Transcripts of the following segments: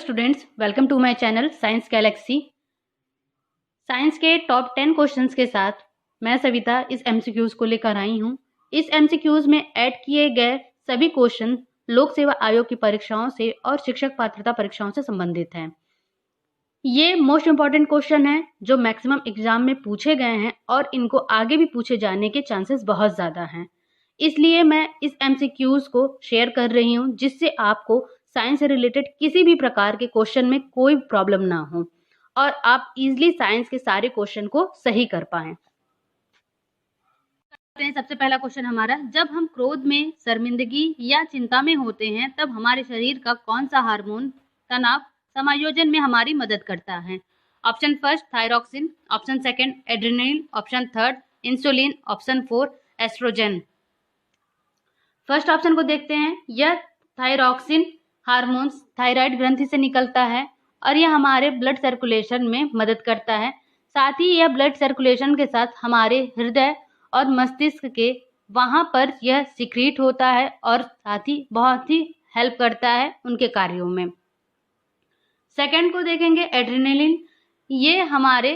Students, welcome to my channel Science Galaxy. Science के top 10 questions के साथ मैं सविता इस एमसीक्यूज को लेकर आई हूँ। इस एमसीक्यूज में ऐड किए गए सभी क्वेश्चन लोक सेवा आयोग की परीक्षाओं से और शिक्षक पात्रता परीक्षाओं से संबंधित हैं। ये मोस्ट इंपॉर्टेंट क्वेश्चन है जो मैक्सिमम एग्जाम में पूछे गए हैं और इनको आगे भी पूछे जाने के चांसेस बहुत ज़्यादा हैं। इसलिए मैं इस एमसीक्यूज को शेयर कर रही हूँ जिससे आपको साइंस से रिलेटेड किसी भी प्रकार के क्वेश्चन में कोई प्रॉब्लम ना हो और आप इजीली साइंस के सारे क्वेश्चन को सही कर पाएं। सबसे पहला क्वेश्चन हमारा, जब हम क्रोध में, शर्मिंदगी या चिंता में होते हैं तब हमारे शरीर का कौन सा हार्मोन तनाव समायोजन में हमारी मदद करता है? Option first thyroxine, option second adrenaline, option third insulin, option four estrogen. First option को देखते हैं। यह थायरॉक्सिन हार्मोन थायराइड ग्रंथि से निकलता है और यह हमारे ब्लड सर्कुलेशन में मदद करता है। साथ ही यह ब्लड सर्कुलेशन के साथ हमारे हृदय और मस्तिष्क के वहाँ पर यह सिक्रीट होता है और साथ ही बहुत ही हेल्प करता है उनके कार्यों में। सेकंड को देखेंगे एड्रेनलिन। ये हमारे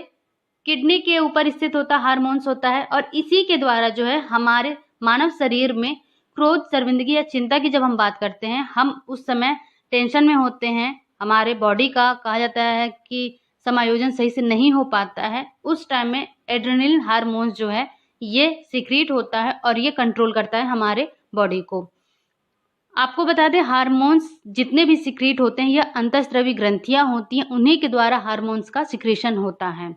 किडनी के ऊपर स्थित होता हार्मोन्स होता है और इसी के द्वारा जो है हमारे मानव शरीर में क्रोध, शर्मिंदगी या चिंता की जब हम बात करते हैं, हम उस समय टेंशन में होते हैं, हमारे बॉडी का कहा जाता है कि समायोजन सही से नहीं हो पाता है, उस टाइम में एड्रेनलिन हार्मोन्स जो है ये सिक्रीट होता है और ये कंट्रोल करता है हमारे बॉडी को। आपको बता दें, हार्मोन्स जितने भी सिक्रीट होते हैं यह अंतःस्रावी ग्रंथियां होती हैं, उन्हीं के द्वारा हार्मोन्स का सिक्रीशन होता है।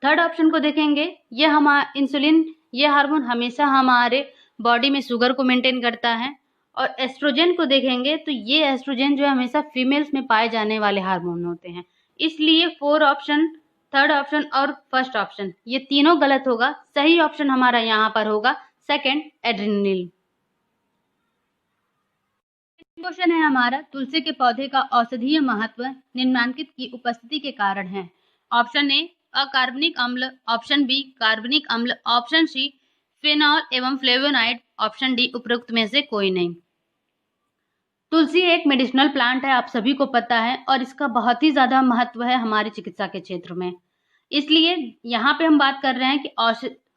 थर्ड ऑप्शन को देखेंगे। यह हमारा इंसुलिन, यह हार्मोन हमेशा हमारे बॉडी में शुगर को मेंटेन करता है। और एस्ट्रोजन को देखेंगे तो ये एस्ट्रोजन जो है हमेशा फीमेल्स में पाए जाने वाले हार्मोन होते हैं। इसलिए फोर ऑप्शन, थर्ड ऑप्शन और फर्स्ट ऑप्शन ये तीनों गलत होगा। सही ऑप्शन हमारा यहाँ पर होगा सेकंड एड्रेनलिन। क्वेश्चन है हमारा, तुलसी के पौधे का औषधीय महत्व निम्नलिखित की उपस्थिति के कारण है। ऑप्शन ए अकार्बनिक अम्ल, ऑप्शन बी कार्बनिक अम्ल, ऑप्शन सी फेनॉल एवं फ्लेवोनाइड, ऑप्शन डी उपरोक्त में से कोई नहीं। तुलसी एक मेडिसिनल प्लांट है, आप सभी को पता है, और इसका बहुत ही ज्यादा महत्व है हमारी चिकित्सा के क्षेत्र में। इसलिए यहाँ पे हम बात कर रहे हैं कि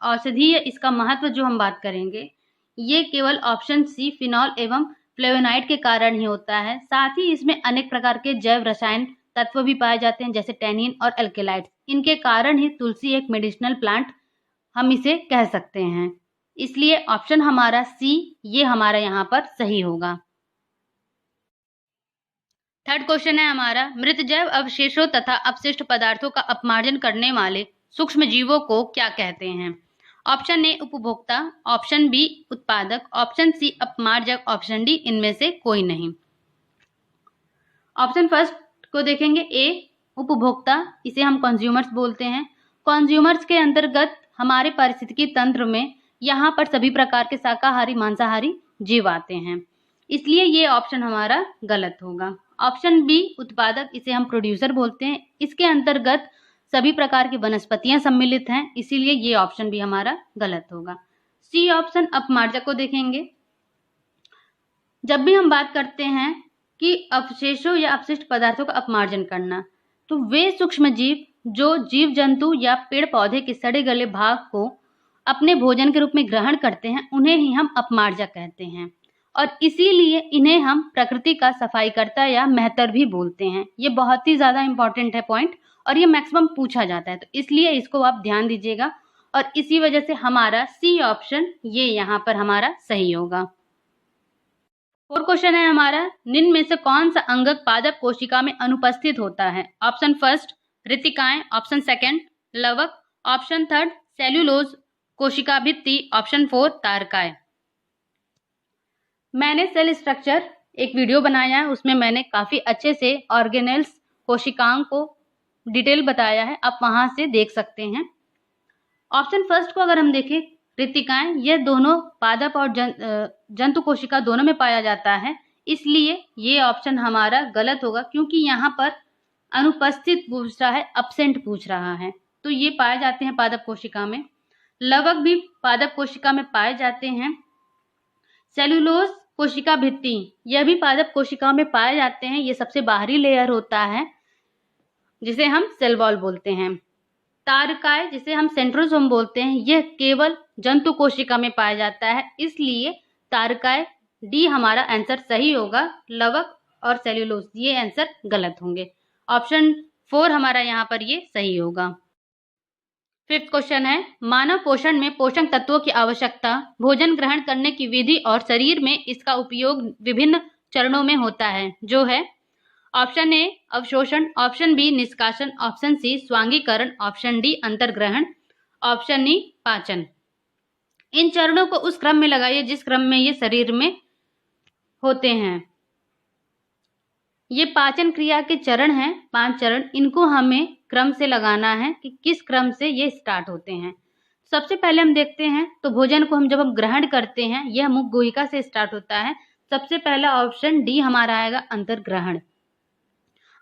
औषधीय इसका महत्व जो हम बात करेंगे ये केवल ऑप्शन सी फिनॉल एवं फ्लेवोनाइड के कारण ही होता है। साथ ही इसमें अनेक प्रकार के जैव रसायन तत्व भी पाए जाते हैं जैसे टैनिन और एल्केलाइड्स। इनके कारण ही तुलसी एक मेडिसिनल प्लांट हम इसे कह सकते हैं। इसलिए ऑप्शन हमारा सी ये हमारा यहाँ पर सही होगा। थर्ड क्वेश्चन है हमारा, मृत जैव अवशेषों तथा अपशिष्ट पदार्थों का अपमार्जन करने वाले सूक्ष्म जीवों को क्या कहते हैं? ऑप्शन ए उपभोक्ता, ऑप्शन बी उत्पादक, ऑप्शन सी अपमार्जक, ऑप्शन डी इनमें से कोई नहीं। ऑप्शन फर्स्ट को देखेंगे, ए उपभोक्ता, इसे हम कंज्यूमर्स बोलते हैं। कंज्यूमर्स के अंतर्गत हमारे पारिस्थितिकी तंत्र में यहाँ पर सभी प्रकार के शाकाहारी, मांसाहारी जीव आते हैं, इसलिए ये ऑप्शन हमारा गलत होगा। ऑप्शन बी उत्पादक, इसे हम प्रोड्यूसर बोलते हैं, इसके अंतर्गत सभी प्रकार की वनस्पतियां सम्मिलित हैं, इसीलिए ये ऑप्शन भी हमारा गलत होगा। सी ऑप्शन अपमार्जक को देखेंगे। जब भी हम बात करते हैं कि अवशेषों या अपशिष्ट पदार्थों का अपमार्जन करना, तो वे सूक्ष्म जीव जो जीव जंतु या पेड़ पौधे के सड़े गले भाग को अपने भोजन के रूप में ग्रहण करते हैं, उन्हें ही हम अपमार्जक कहते हैं और इसीलिए इन्हें हम प्रकृति का सफाईकर्ता या मेहतर भी बोलते हैं। ये बहुत ही ज्यादा इंपॉर्टेंट है पॉइंट और ये मैक्सिमम पूछा जाता है, तो इसलिए इसको आप ध्यान दीजिएगा और इसी वजह से हमारा सी ऑप्शन ये यहाँ पर हमारा सही होगा। और क्वेश्चन है हमारा, निम्न में से कौन सा अंगक पादप कोशिका में अनुपस्थित होता है? ऑप्शन फर्स्ट रितिकाएं, ऑप्शन सेकंड लवक, ऑप्शन थर्ड सेल्यूलोज कोशिका भित्ति, ऑप्शन फोर तारकाएं। मैंने सेल स्ट्रक्चर एक वीडियो बनाया है, उसमें मैंने काफी अच्छे से ऑर्गेनेल्स कोशिकाओं को डिटेल बताया है, आप वहां से देख सकते हैं। ऑप्शन फर्स्ट को अगर हम देखें, रितिकाएं, ये दोनों पादप और जंतु कोशिका दोनों में पाया जाता है, इसलिए ये ऑप्शन हमारा गलत होगा क्योंकि यहाँ पर अनुपस्थित पूछ रहा है, अब्सेंट पूछ रहा है, तो ये पाए जाते हैं पादप कोशिका में। लवक भी पादप कोशिका में पाए जाते हैं। सेल्यूलोज कोशिका भित्ति, यह भी पादप कोशिका में पाए जाते हैं। ये सबसे बाहरी लेयर होता है जिसे हम सेल वॉल बोलते हैं। तारकाय, जिसे हम सेंट्रोसोम बोलते हैं, यह केवल जंतु कोशिका में पाया जाता है, इसलिए तारकाय डी हमारा आंसर सही होगा। लवक और सेल्यूलोज ये आंसर गलत होंगे। ऑप्शन 4 हमारा यहाँ पर ये सही होगा। 5th क्वेश्चन है, मानव पोषण में पोषक तत्वों की आवश्यकता, भोजन ग्रहण करने की विधि और शरीर में इसका उपयोग विभिन्न चरणों में होता है, जो है ऑप्शन ए अवशोषण, ऑप्शन बी निष्कासन, ऑप्शन सी स्वांगीकरण, ऑप्शन डी अंतर्ग्रहण, ऑप्शन ई पाचन। इन चरणों को उस क्रम में लगाइए जिस क्रम में ये शरीर में होते हैं। ये पाचन क्रिया के चरण हैं, 5 चरण, इनको हमें क्रम से लगाना है कि किस क्रम से ये स्टार्ट होते हैं। सबसे पहले हम देखते हैं तो भोजन को जब हम ग्रहण करते हैं, यह मुख गुहिका से स्टार्ट होता है। सबसे पहला ऑप्शन डी हमारा आएगा अंतर्ग्रहण।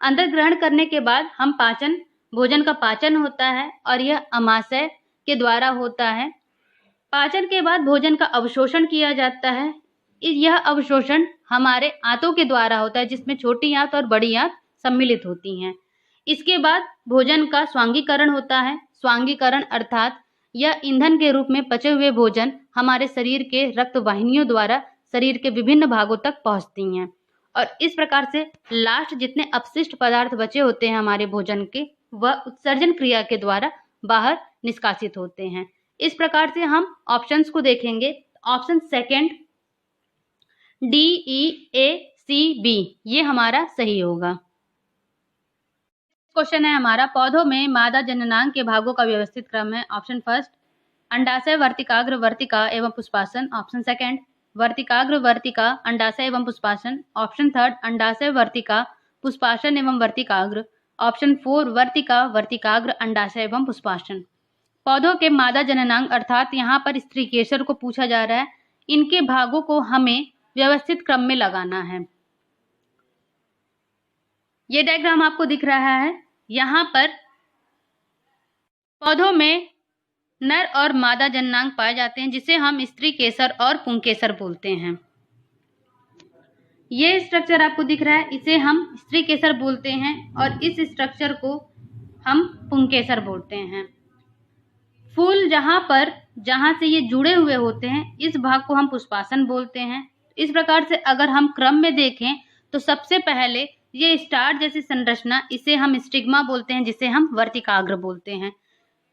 अंतर्ग्रहण करने के बाद हम पाचन, भोजन का पाचन होता है और यह अमाशय के द्वारा होता है। पाचन के बाद भोजन का अवशोषण किया जाता है। यह अवशोषण हमारे आंतों के द्वारा होता है, जिसमें छोटी आंत और बड़ी आंत सम्मिलित होती हैं। इसके बाद भोजन का स्वांगीकरण होता है। स्वांगीकरण अर्थात यह ईंधन के रूप में पचे हुए भोजन हमारे शरीर के रक्त वाहिनियों द्वारा शरीर के विभिन्न भागों तक पहुंचती हैं और इस प्रकार से लास्ट जितने अपशिष्ट पदार्थ बचे होते हैं हमारे भोजन के, वह उत्सर्जन क्रिया के द्वारा बाहर निष्कासित होते हैं। इस प्रकार से हम ऑप्शंस को देखेंगे। ऑप्शन सेकंड डी, ई, ए, सी, बी ये हमारा सही होगा। क्वेश्चन है हमारा, पौधों में मादा जननांग के भागों का व्यवस्थित क्रम है। ऑप्शन फर्स्ट अंडाशय, वर्तिकाग्र, वर्तिका एवं पुष्पासन। ऑप्शन सेकंड वर्तिकाग्र, वर्तिका, अंडाशय एवं पुष्पासन। ऑप्शन थर्ड अंडाशय, वर्तिका, पुष्पासन एवं वर्तिकाग्र। ऑप्शन 4 वर्तिका, वर्तिकाग्र, अंडाशय एवं पुष्पासन। पौधों के मादा जननांग अर्थात यहाँ पर स्त्री केसर को पूछा जा रहा है। इनके भागों को हमें व्यवस्थित क्रम में लगाना है। ये डायग्राम आपको दिख रहा है। यहाँ पर पौधों में नर और मादा जननांग पाए जाते हैं, जिसे हम स्त्री केसर और पुंकेसर बोलते हैं। ये स्ट्रक्चर आपको दिख रहा है, इसे हम स्त्री केसर बोलते हैं और इस स्ट्रक्चर को हम पुंकेसर बोलते हैं। फूल जहाँ से ये जुड़े हुए होते हैं, इस भाग को हम पुष्पासन बोलते हैं। इस प्रकार से अगर हम क्रम में देखें तो सबसे पहले ये स्टार जैसी संरचना, इसे हम स्टिग्मा बोलते हैं, जिसे हम वर्तिकाग्र बोलते हैं।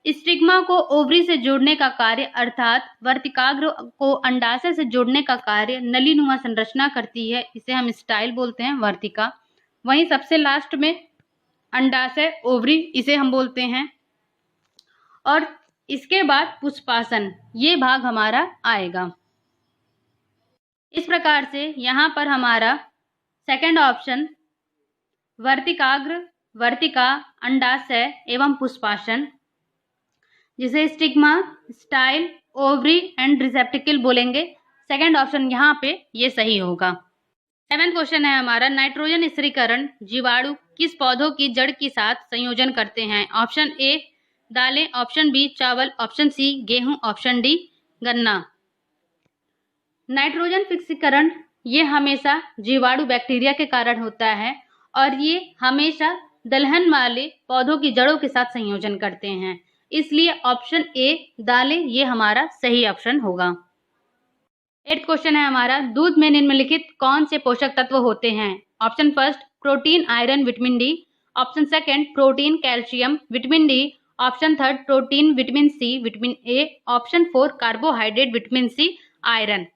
स्टिग्मा को ओवरी से जोड़ने का कार्य अर्थात वर्तिकाग्र को अंडाशय से जोड़ने का कार्य नलीनुमा संरचना करती है, इसे हम स्टाइल बोलते हैं, वर्तिका। वहीं सबसे लास्ट में अंडाशय, ओवरी, इसे हम बोलते हैं। और इसके बाद पुष्पासन, ये भाग हमारा आएगा। इस प्रकार से यहाँ पर हमारा सेकंड ऑप्शन वर्तिकाग्र, वर्तिका, अंडाशय एवं पुष्पासन, जिसे स्टिग्मा, स्टाइल, ओवरी एंड रिसेप्टिकल बोलेंगे, सेकंड ऑप्शन यहाँ पे ये सही होगा। 7th क्वेश्चन है हमारा, नाइट्रोजन स्थिरीकरण जीवाणु किस पौधों की जड़ के साथ संयोजन करते हैं। ऑप्शन ए दालें, ऑप्शन बी चावल, ऑप्शन सी गेहूं, ऑप्शन डी गन्ना। नाइट्रोजन फिक्सीकरण ये हमेशा जीवाणु बैक्टीरिया के कारण होता है और ये हमेशा दलहन वाले पौधों की जड़ों के साथ संयोजन करते हैं, इसलिए ऑप्शन ए दालें ये हमारा सही ऑप्शन होगा। 8th क्वेश्चन है हमारा, दूध में निम्नलिखित कौन से पोषक तत्व होते हैं। Option first protein, iron, vitamin D. Option second protein, calcium, vitamin D. Option third protein, vitamin C, vitamin A. Option 4 carbohydrate, vitamin C, iron.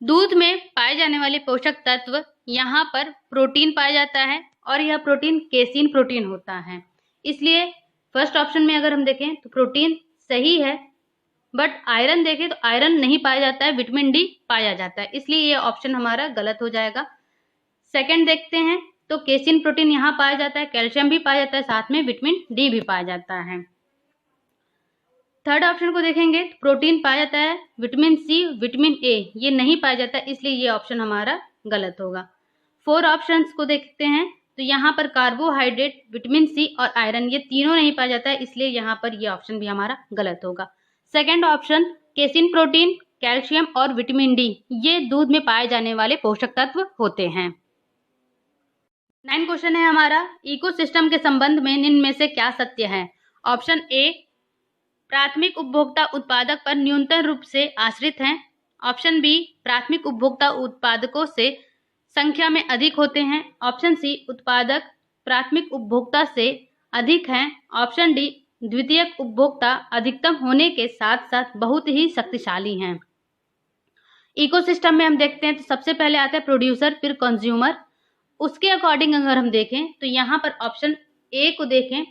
दूध में पाए जाने वाले पोषक तत्व यहाँ पर प्रोटीन पाया जाता है और यह प्रोटीन केसीन प्रोटीन होता है, इसलिए फर्स्ट ऑप्शन में अगर हम देखें तो प्रोटीन सही है, बट आयरन देखें तो आयरन नहीं पाया जाता है, विटामिन डी पाया जाता है, इसलिए ये ऑप्शन हमारा गलत हो जाएगा। सेकंड देखते हैं तो केसीन प्रोटीन यहाँ पाया जाता है, कैल्शियम भी पाया जाता है, साथ में विटामिन डी भी पाया जाता है। थर्ड ऑप्शन को देखेंगे तो प्रोटीन पाया जाता है, विटामिन सी, विटामिन ए ये नहीं पाया जाता है, इसलिए ये ऑप्शन हमारा गलत होगा। 4 ऑप्शंस को देखते हैं तो यहाँ पर कार्बोहाइड्रेट, विटामिन सी और आयरन ये तीनों नहीं पाया जाता है, इसलिए यहाँ पर ये ऑप्शन भी हमारा गलत होगा। Second option casein protein, calcium और विटामिन डी ये दूध में पाए जाने वाले पोषक तत्व होते हैं। 9 क्वेश्चन है हमारा, इकोसिस्टम के संबंध में निम्न में से क्या सत्य है? ऑप्शन ए, प्राथमिक उपभोक्ता उत्पादक पर न्यूनतम रूप से आश्रित हैं। ऑप्शन बी, प्राथमिक उपभोक्ता उत्पादकों से संख्या में अधिक होते हैं। ऑप्शन सी, उत्पादक प्राथमिक उपभोक्ता से अधिक हैं। ऑप्शन डी, द्वितीयक उपभोक्ता अधिकतम होने के साथ साथ बहुत ही शक्तिशाली हैं। इकोसिस्टम में हम देखते हैं तो सबसे पहले आता है प्रोड्यूसर, फिर कंज्यूमर। उसके अकॉर्डिंग अगर हम देखें तो यहाँ पर ऑप्शन ए को देखें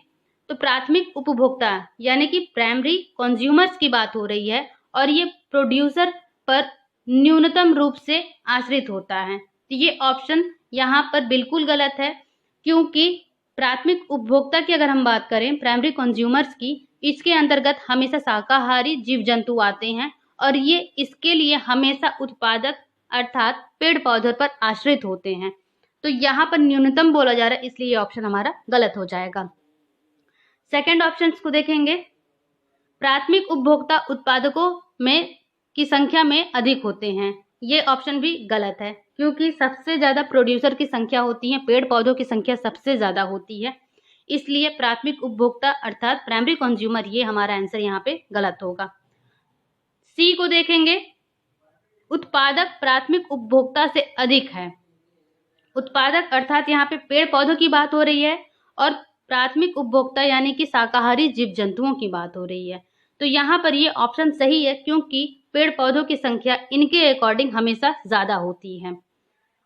तो प्राथमिक उपभोक्ता यानी कि प्राइमरी कंज्यूमर्स की बात हो रही है और ये प्रोड्यूसर पर न्यूनतम रूप से आश्रित होता है। तो ये ऑप्शन यहाँ पर बिल्कुल गलत है, क्योंकि प्राथमिक उपभोक्ता की अगर हम बात करें प्राइमरी कंज्यूमर्स की, इसके अंतर्गत हमेशा शाकाहारी जीव जंतु आते हैं और ये इसके लिए हमेशा उत्पादक अर्थात पेड़ पौधों पर आश्रित होते हैं। तो यहाँ पर न्यूनतम बोला जा रहा है, इसलिए ये ऑप्शन हमारा गलत हो जाएगा। सेकंड ऑप्शन को देखेंगे, प्राथमिक उपभोक्ता उत्पादकों में की संख्या में अधिक होते हैं। ये ऑप्शन भी गलत है, क्योंकि सबसे ज्यादा प्रोड्यूसर की संख्या होती है, पेड़ पौधों की संख्या सबसे ज्यादा होती है, इसलिए प्राथमिक उपभोक्ता अर्थात प्राइमरी कंज्यूमर ये हमारा आंसर यहाँ पे गलत होगा। सी को देखेंगे, उत्पादक प्राथमिक उपभोक्ता से अधिक है। उत्पादक अर्थात यहाँ पे पेड़ पौधों की बात हो रही है और प्राथमिक उपभोक्ता यानी कि शाकाहारी जीव जंतुओं की बात हो रही है। तो यहाँ पर ये ऑप्शन सही है, क्योंकि पेड़ पौधों की संख्या इनके अकॉर्डिंग हमेशा ज्यादा होती है।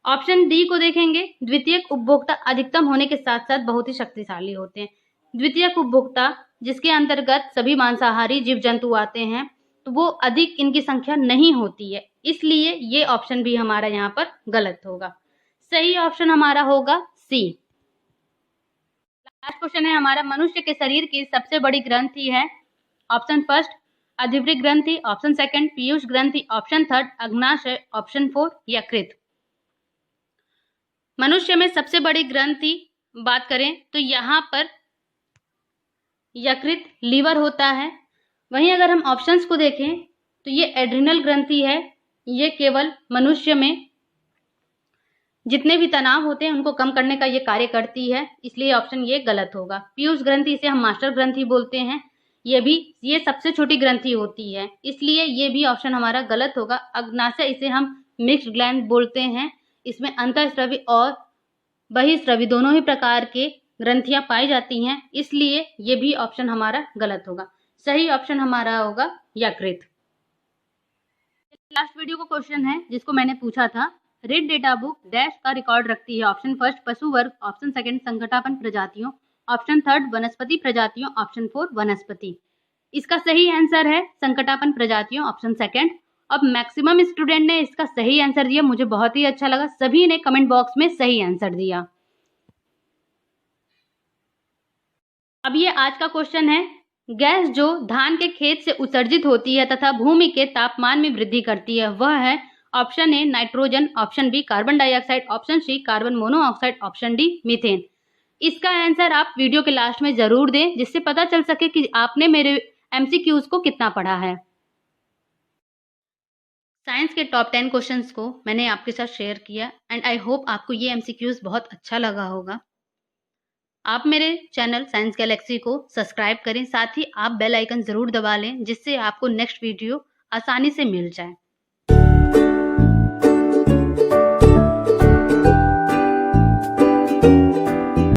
ऑप्शन डी को देखेंगे, द्वितीयक उपभोक्ता अधिकतम होने के साथ साथ बहुत ही शक्तिशाली होते हैं। द्वितीयक उपभोक्ता जिसके अंतर्गत सभी मांसाहारी जीव जंतु आते हैं, तो वो अधिक इनकी संख्या नहीं होती है, इसलिए ये ऑप्शन भी हमारा यहाँ पर गलत होगा। सही ऑप्शन हमारा होगा सी। लास्ट क्वेश्चन है हमारा, मनुष्य के शरीर की सबसे बड़ी ग्रंथि है। ऑप्शन फर्स्ट अधिवृक्क ग्रंथि, ऑप्शन सेकंड पीयूष ग्रंथि, ऑप्शन थर्ड अग्नाशय, ऑप्शन 4 यकृत। मनुष्य में सबसे बड़ी ग्रंथि बात करें तो यहाँ पर यकृत लीवर होता है। वहीं अगर हम ऑप्शंस को देखें तो ये एड्रिनल ग्रंथि है, ये केवल मनुष्य में जितने भी तनाव होते हैं उनको कम करने का ये कार्य करती है, इसलिए ऑप्शन ये गलत होगा। पीयूष ग्रंथि इसे हम मास्टर ग्रंथि बोलते हैं, ये सबसे छोटी ग्रंथि होती है, इसलिए ये भी ऑप्शन हमारा गलत होगा। अग्नाशय इसे हम मिक्स्ड ग्लैंड बोलते हैं, इसमें अंतःस्रवी और बहिःस्रवी दोनों ही प्रकार के ग्रंथियां पाई जाती हैं, इसलिए ये भी ऑप्शन हमारा गलत होगा। सही ऑप्शन हमारा होगा यकृत। लास्ट वीडियो का क्वेश्चन है जिसको मैंने पूछा था, रेड डेटा बुक डैश का रिकॉर्ड रखती है। ऑप्शन फर्स्ट पशु वर्ग, ऑप्शन सेकंड संकटापन प्रजातियों, ऑप्शन थर्ड वनस्पति प्रजातियों, ऑप्शन 4 वनस्पति। इसका सही आंसर है संकटापन प्रजातियों, ऑप्शन सेकंड। अब मैक्सिमम स्टूडेंट ने इसका सही आंसर दिया, मुझे बहुत ही अच्छा लगा, सभी ने कमेंट बॉक्स में सही आंसर दिया। अब ये आज का क्वेश्चन है, गैस जो धान के खेत से उत्सर्जित होती है तथा भूमि के तापमान में वृद्धि करती है वह है। Option A nitrogen, option B carbon dioxide, option C carbon monoxide, option D methane. इसका आंसर आप वीडियो के लास्ट में जरूर दें, जिससे पता चल सके कि आपने मेरे एमसीक्यूज को कितना पढ़ा है। साइंस के टॉप 10 क्वेश्चंस को मैंने आपके साथ शेयर किया एंड आई होप आपको ये एमसीक्यूज बहुत अच्छा लगा होगा। आप मेरे चैनल साइंस गैलेक्सी को सब्सक्राइब करें, साथ ही आप बेल आइकन जरूर दबा लें, जिससे आपको नेक्स्ट वीडियो आसानी से मिल जाए।